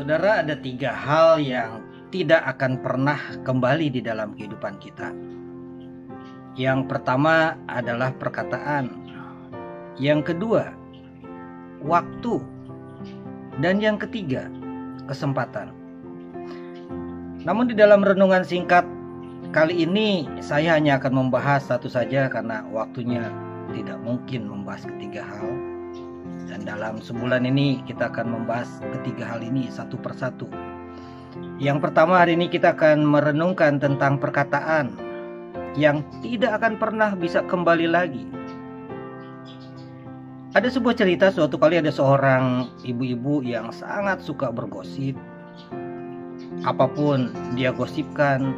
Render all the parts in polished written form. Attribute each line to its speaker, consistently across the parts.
Speaker 1: Saudara, ada 3 hal yang tidak akan pernah kembali di dalam kehidupan kita. Yang pertama adalah perkataan. Yang kedua, waktu. Dan yang ketiga, kesempatan. Namun di dalam renungan singkat kali ini saya hanya akan membahas satu saja karena waktunya tidak mungkin membahas ketiga hal. Dan dalam sebulan ini kita akan membahas ketiga hal ini satu persatu. Yang pertama, hari ini kita akan merenungkan tentang perkataan yang tidak akan pernah bisa kembali lagi. Ada sebuah cerita, suatu kali ada seorang ibu-ibu yang sangat suka bergosip. Apapun dia gosipkan,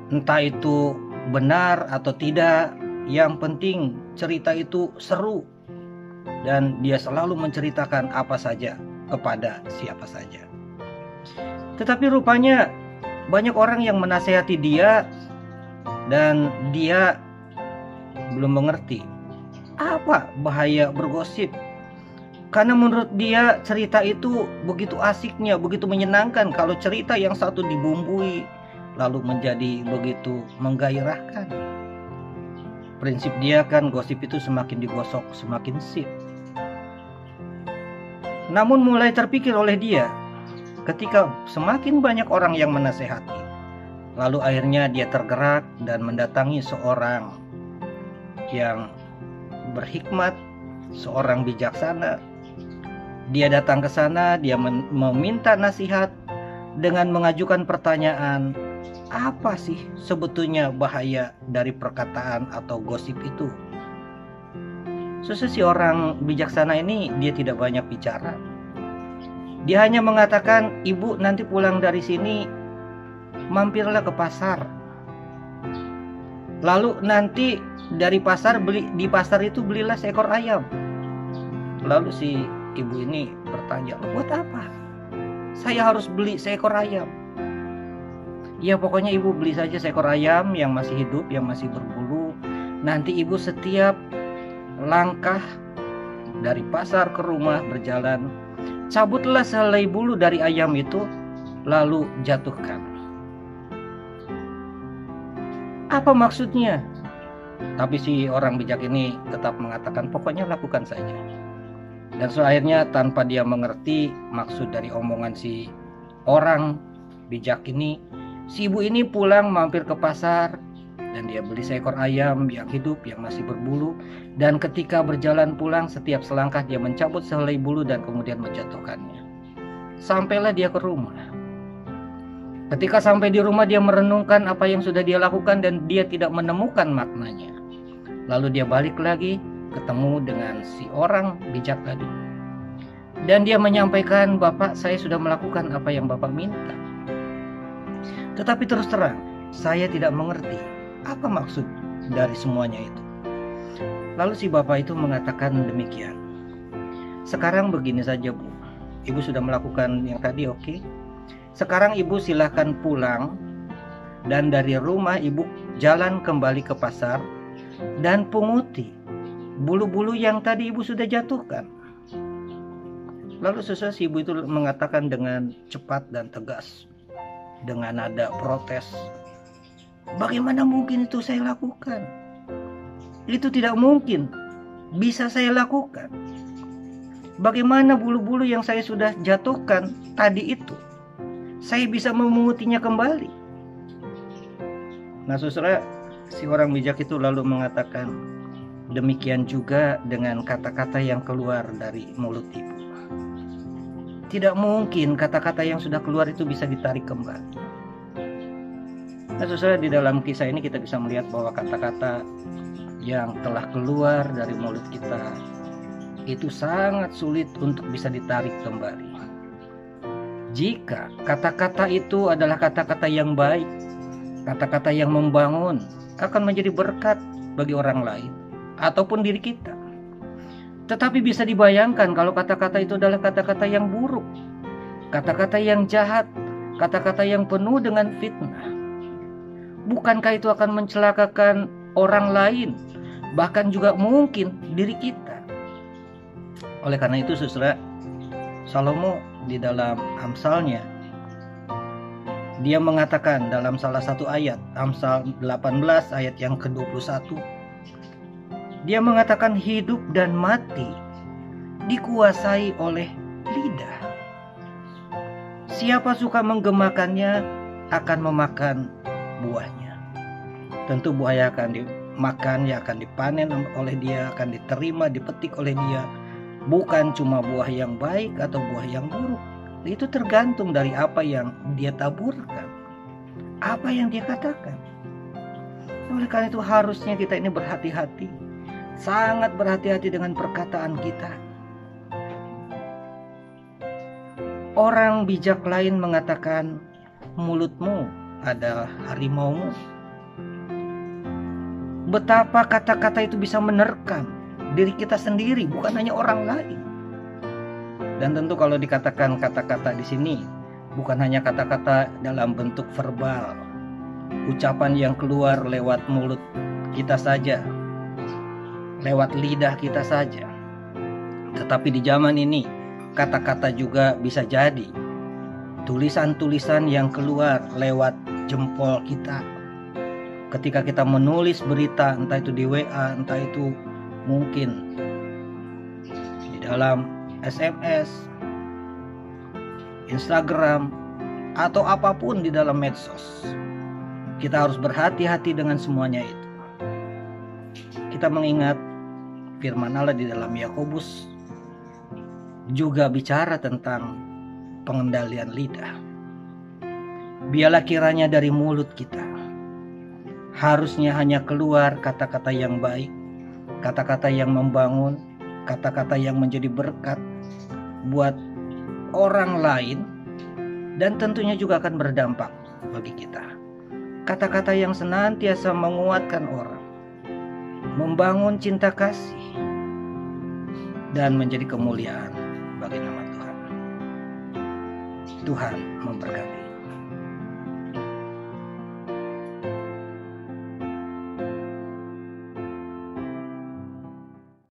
Speaker 1: entah itu benar atau tidak, yang penting cerita itu seru. Dan dia selalu menceritakan apa saja kepada siapa saja. Tetapi rupanya banyak orang yang menasehati dia dan dia belum mengerti apa bahaya bergosip. Karena menurut dia cerita itu begitu asiknya, begitu menyenangkan kalau cerita yang satu dibumbui lalu menjadi begitu menggairahkan. Prinsip dia kan gosip itu semakin digosok semakin sip. Namun mulai terpikir oleh dia ketika semakin banyak orang yang menasehati. Lalu akhirnya dia tergerak dan mendatangi seorang yang berhikmat, seorang bijaksana. Dia datang ke sana, dia meminta nasihat dengan mengajukan pertanyaan, apa sih sebetulnya bahaya dari perkataan atau gosip itu? Si orang bijaksana ini dia tidak banyak bicara. Dia hanya mengatakan, ibu nanti pulang dari sini mampirlah ke pasar. Lalu nanti dari pasar di pasar itu belilah seekor ayam. Lalu si ibu ini bertanya, buat apa saya harus beli seekor ayam? Ya pokoknya ibu beli saja seekor ayam yang masih hidup, yang masih berbulu. Nanti ibu setiap langkah dari pasar ke rumah berjalan, cabutlah sehelai bulu dari ayam itu, lalu jatuhkan. Apa maksudnya? Tapi si orang bijak ini tetap mengatakan, pokoknya lakukan saja. Dan akhirnya tanpa dia mengerti maksud dari omongan si orang bijak ini, si ibu ini pulang mampir ke pasar dan dia beli seekor ayam yang hidup, yang masih berbulu. Dan ketika berjalan pulang, setiap selangkah dia mencabut sehelai bulu dan kemudian menjatuhkannya. Sampailah dia ke rumah. Ketika sampai di rumah, dia merenungkan apa yang sudah dia lakukan dan dia tidak menemukan maknanya. Lalu dia balik lagi, ketemu dengan si orang bijak tadi. Dan dia menyampaikan, Bapak, saya sudah melakukan apa yang Bapak minta. Tetapi terus terang, saya tidak mengerti apa maksud dari semuanya itu. Lalu si bapak itu mengatakan demikian. Sekarang begini saja, Bu. Ibu sudah melakukan yang tadi, oke? Sekarang ibu silahkan pulang dan dari rumah ibu jalan kembali ke pasar dan punguti bulu-bulu yang tadi ibu sudah jatuhkan. Lalu sesuai si ibu itu mengatakan dengan cepat dan tegas, dengan nada protes, bagaimana mungkin itu saya lakukan? Itu tidak mungkin bisa saya lakukan. Bagaimana bulu-bulu yang saya sudah jatuhkan tadi itu saya bisa memungutinya kembali? Nah saudara, si orang bijak itu lalu mengatakan, demikian juga dengan kata-kata yang keluar dari mulut ibu. Tidak mungkin kata-kata yang sudah keluar itu bisa ditarik kembali. Nah saudara, di dalam kisah ini kita bisa melihat bahwa kata-kata yang telah keluar dari mulut kita itu sangat sulit untuk bisa ditarik kembali. Jika kata-kata itu adalah kata-kata yang baik, kata-kata yang membangun, akan menjadi berkat bagi orang lain ataupun diri kita. Tetapi bisa dibayangkan kalau kata-kata itu adalah kata-kata yang buruk, kata-kata yang jahat, kata-kata yang penuh dengan fitnah. Bukankah itu akan mencelakakan orang lain, bahkan juga mungkin diri kita? Oleh karena itu saudara, Salomo di dalam Amsalnya. Dia mengatakan dalam salah satu ayat, Amsal 18 ayat yang ke-21. Dia mengatakan hidup dan mati dikuasai oleh lidah. Siapa suka menggemakannya akan memakan buahnya. Tentu buahnya akan dimakan, ya akan dipanen oleh dia, akan diterima, dipetik oleh dia. Bukan cuma buah yang baik atau buah yang buruk. Itu tergantung dari apa yang dia taburkan, apa yang dia katakan. Oleh karena itu harusnya kita ini berhati-hati, sangat berhati-hati dengan perkataan kita. Orang bijak lain mengatakan mulutmu adalah harimaumu. Betapa kata-kata itu bisa menerkam diri kita sendiri, bukan hanya orang lain. Dan tentu kalau dikatakan kata-kata di sini bukan hanya kata-kata dalam bentuk verbal, ucapan yang keluar lewat mulut kita saja, lewat lidah kita saja. Tetapi di zaman ini kata-kata juga bisa jadi tulisan-tulisan yang keluar lewat jempol kita. Ketika kita menulis berita, entah itu di WA, entah itu mungkin di dalam SMS, Instagram, atau apapun di dalam medsos, kita harus berhati-hati dengan semuanya itu. Kita mengingat firman Allah di dalam Yakobus juga bicara tentang pengendalian lidah. Biarlah kiranya dari mulut kita harusnya hanya keluar kata-kata yang baik, kata-kata yang membangun, kata-kata yang menjadi berkat buat orang lain, dan tentunya juga akan berdampak bagi kita. Kata-kata yang senantiasa menguatkan orang, membangun cinta kasih, dan menjadi kemuliaan bagi nama Tuhan. Tuhan memberkati.